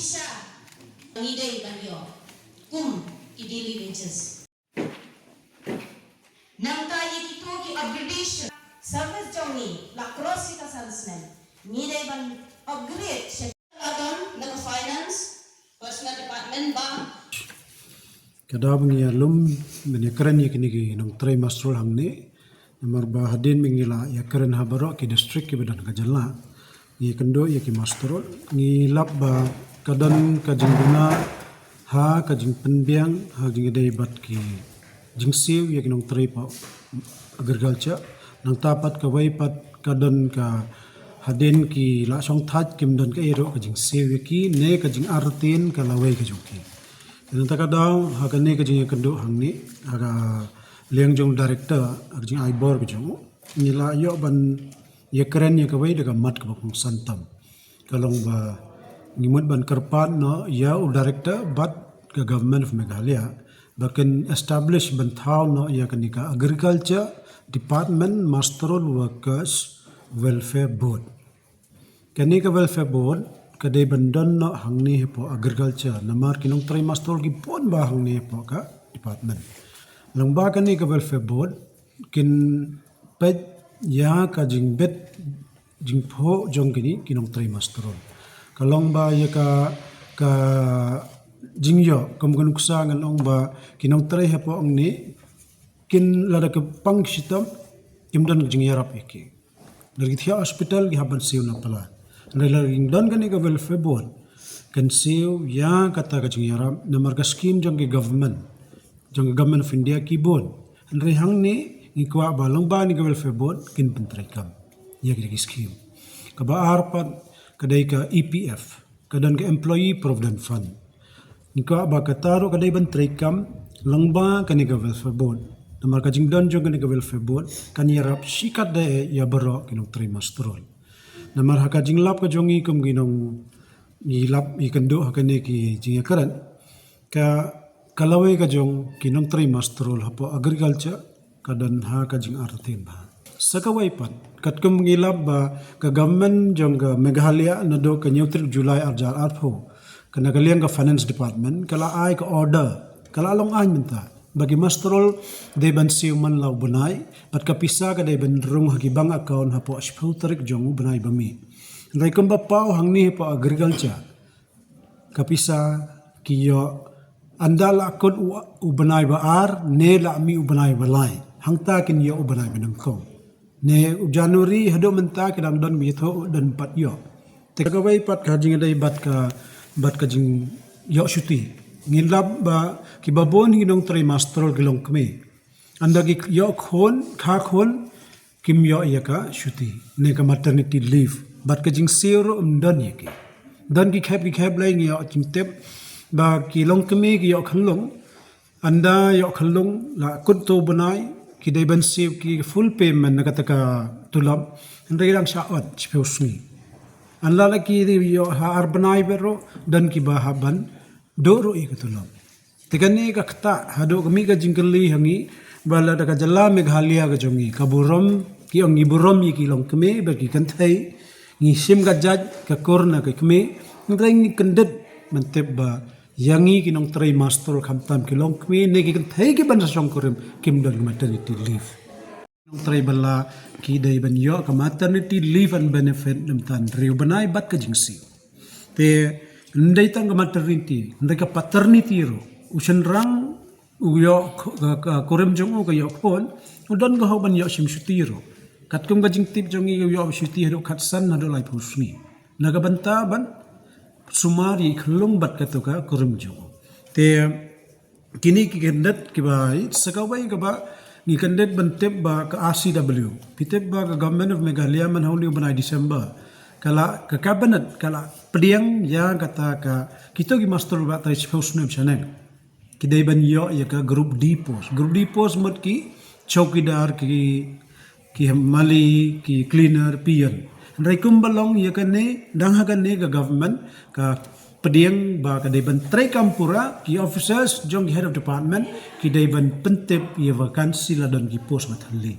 sisa ngidai banyo kum idili wages nang tayo kito ki upgradation service jongi la cross kita salesman ngidai ban upgrade agan nag finance personal department ba kada bangi alum meni keren yakini nong tray mastrol hamne nomor ba hadin mengila ya keren habaro ki district ki badan kajalla ni kendo ya ki mastrol ni lab ba kadan kajingguna ha kajing penbiang ha jing dei bat ki jingsiu ya ki nong tray pa agriculture nang tapat ka wai pat kadan ka hadin ki la song that kim don ka ero kajing siu ki ne kajing artin ka lawai ka jongki dan takadaw hakane kajing kendo hangni aga Liangjong director arjing aibor kajong nila yo ban ya keren ya kawai daga mat ka bakung santam kalong ba ngimut ban kerpat no ya director but ka government of Meghalaya bakan establish ban thau no ya kanika agriculture department masteral workers welfare board kanika welfare board kadai bandan no hangni po agriculture namar kinong try masteral ki pon ba hangni po ka department lamba kani ka welfare board kin pet ya ka jingbet jingpho jongkini kinong try masteral kalong ba ya ka jingyo kamgun kusa ngalong ba kinong try hapo angni kin lada ka pangshitam kimdan jingyarap iki dari thia hospital gi haban siu na pala laging don kani ka welfare board kan siu ya kata ka jingyarap namar ka scheme jong ki government of India ki bon andre hang ni ikwa balong ba ni ka welfare board kin pentrai kam ya ki scheme ka ba arpat kadai ka EPF kadan ka employee provident fund ikwa ba kataro kadai bantrai kam langba kani ka welfare board namar ka jingdan jong kani ka welfare board kan yarap sikat da ya baro kinong trimastrol namar haka jinglap ka jongi kum ginong ilap ikendo hakane ki jingakaran ka kalawai ka jong kinong trimastrol hapo agriculture kadan ha ka jing artin ba sakawai pat kat kum ngilap ba ka government jong ka Meghalaya nado ka nyutrik July arjar arpho kana kaliang ka finance department kala ai ka order kala long ai minta bagi mastrol de ban siu man law bunai pat kapisa ka de ban rung hagibang account hapo asputerik jong bunai bami rai kum ba pau hangni hapo agriculture kapisa kiyo anda lakon ubanay baar ne la mi ubanay balay hangta kin yo ubanay benangkong ne January hado menta kidang don bitho dan pat yo tegawai pat ka jing dai bat ka jing yo shuti ngilab ba kibabon hinong trimestral gilong kme anda gi yo khon kha khon kim yo ya ka shuti ne ka maternity leave bat ka jing sero don ye ki don ki khap lai yo chimtep ba kilong kami ki yok khalong anda yok khalong la kut to banai ki dai ban siu ki full payment na kataka tulam ndai ram saat chpeusni anla la ki yo ha ar banai bero dan ki ba haban doro i tulam tegani ka khata hado kami ka jingkali hangi bala da ka jalla Meghalaya ka jongi kaburom ki ongi burom yi ki long kami ba ki kan thai ngi sim ka jaj ka korna ka kami ndai ni kandet mantep ba yangi kinong tray master khamtam kilong kmi ne ki thai ki ban song korim kim dal maternity leave kinong tray bala ki dai ban yo ka maternity leave and benefit nam tan riu banai bat ka jingsi te ndai tang ka maternity ndai ka paternity ro usen rang uyo korim jong ka yo khon udan ga ban yo sim shuti ro kat kum ka jingtip jong yo shuti ro khatsan na do lai phusni naga banta ban sumari khlung bat katuka kurum jo te kini ki kandat ki bai sakawai ka ba ni kandat bantep ba ka RCW pitep ba ka government of Meghalaya man holi banai December kala ka cabinet kala pediang ya kata ka kito ki master ba tai spusnem chaneng ki dai ban yo ya ka group D post mat ki chowkidar ki mali ki cleaner pian Raikum balong ya kane dang hakane ka government ka pediang ba ka deban tray kampura ki officers jong head of department ki deban pentep ya vakansi la don ki post matali